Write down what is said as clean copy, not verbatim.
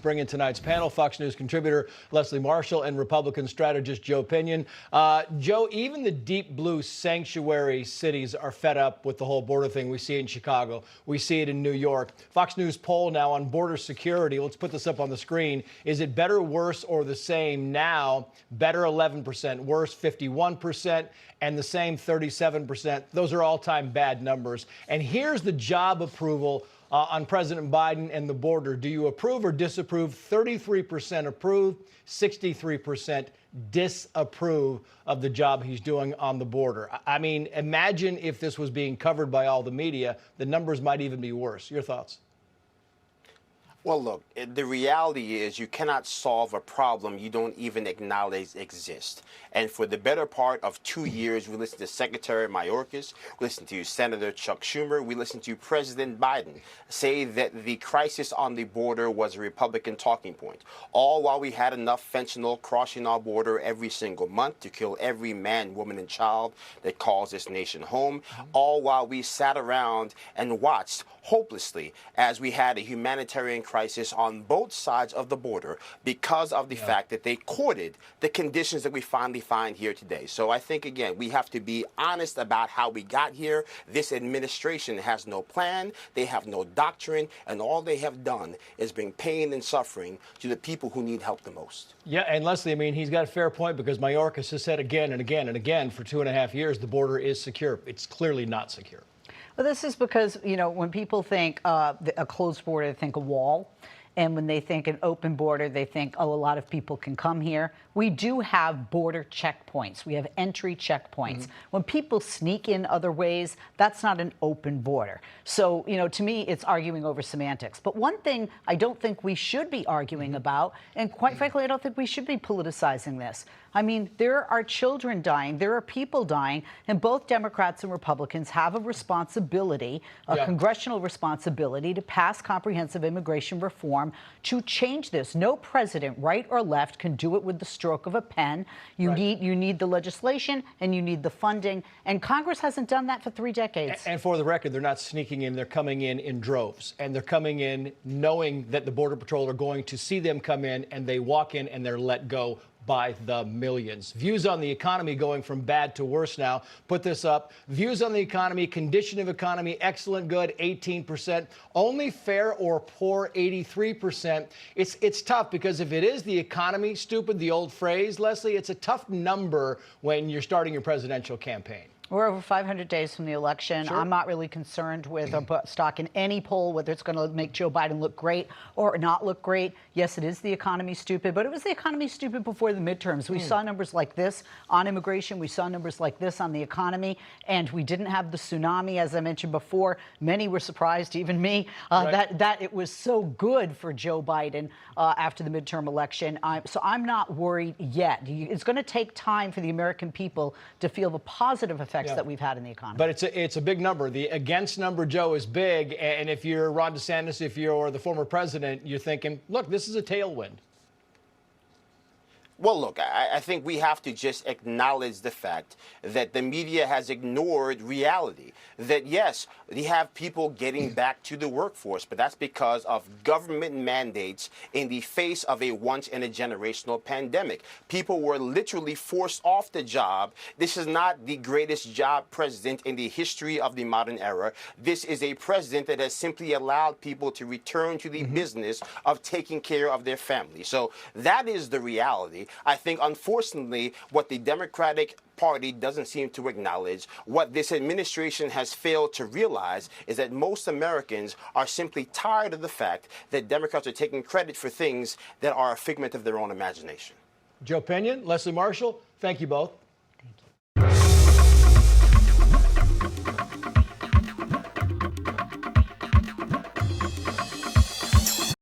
bring in tonight's panel. Fox News contributor Leslie Marshall and Republican strategist Joe Pinion. Joe, even the deep blue sanctuary cities are fed up with the whole border thing. We see it in Chicago. We see it in New York. Fox News poll now on border security. Let's put this up on the screen. Is it better, worse, or the same now? Better 11%, worse 51%, and the same 37%. Those are all-time bad numbers. And here's the job approval on President Biden and the border. Do you approve or disapprove? 33% approve, 63% disapprove of the job he's doing on the border. I mean, imagine if this was being covered by all the media. The numbers might even be worse. Your thoughts? Well, look, the reality is you cannot solve a problem you don't even acknowledge exists. And for the better part of 2 years, we listened to Secretary Mayorkas, we listened to Senator Chuck Schumer, we listened to President Biden say that the crisis on the border was a Republican talking point, all while we had enough fentanyl crossing our border every single month to kill every man, woman, and child that calls this nation home, all while we sat around and watched hopelessly as we had a humanitarian crisis on both sides of the border because of the fact that they courted the conditions that we finally find here today. So I think, again, we have to be honest about how we got here. This administration has no plan, they have no doctrine, and all they have done is bring pain and suffering to the people who need help the most. Yeah, and Leslie, I mean, he's got a fair point because Mayorkas has said again and again and again for 2.5 years the border is secure. It's clearly not secure. Well, this is because, you know, when people think a closed border, they think a wall. And when they think an open border, they think, oh, a lot of people can come here. We do have border checkpoints. We have entry checkpoints. When people sneak in other ways, that's not an open border. So, you know, to me, it's arguing over semantics. But one thing I don't think we should be arguing about, and quite frankly, I don't think we should be politicizing this. I mean, there are children dying, there are people dying, and both Democrats and Republicans have a responsibility, a congressional responsibility, to pass comprehensive immigration reform to change this. No president, right or left, can do it with the stroke of a pen. You need the legislation and you need the funding, and Congress hasn't done that for 3 decades. And for the record, they're not sneaking in, they're coming in droves, and they're coming in knowing that the Border Patrol are going to see them come in, and they walk in and they're let go by the millions. Views on the economy going from bad to worse now. Put this up. Views on the economy, condition of economy, excellent, good, 18%. Only fair or poor, 83%. It's tough because if it is the economy, stupid, the old phrase, Leslie, it's a tough number when you're starting your presidential campaign. We're over 500 days from the election. Sure. I'm not really concerned with a stock in any poll, whether it's going to make Joe Biden look great or not look great. Yes, it is the economy stupid, but it was the economy stupid before the midterms. We saw numbers like this on immigration. We saw numbers like this on the economy, and we didn't have the tsunami, as I mentioned before. Many were surprised, even me, that it was so good for Joe Biden after the midterm election. So I'm not worried yet. It's going to take time for the American people to feel the positive effects that we've had in the economy. But it's a big number. The against number, Joe, is big. And if you're Ron DeSantis, if you're the former president, you're thinking, look, this is a tailwind. Well, look, I think we have to just acknowledge the fact that the media has ignored reality. That, yes, we have people getting back to the workforce, but that's because of government mandates in the face of a once-in-a-generational pandemic. People were literally forced off the job. This is not the greatest job president in the history of the modern era. This is a president that has simply allowed people to return to the business of taking care of their family. So that is the reality. I think, unfortunately, what the Democratic Party doesn't seem to acknowledge, what this administration has failed to realize, is that most Americans are simply tired of the fact that Democrats are taking credit for things that are a figment of their own imagination. Joe Pinion, Leslie Marshall, thank you both.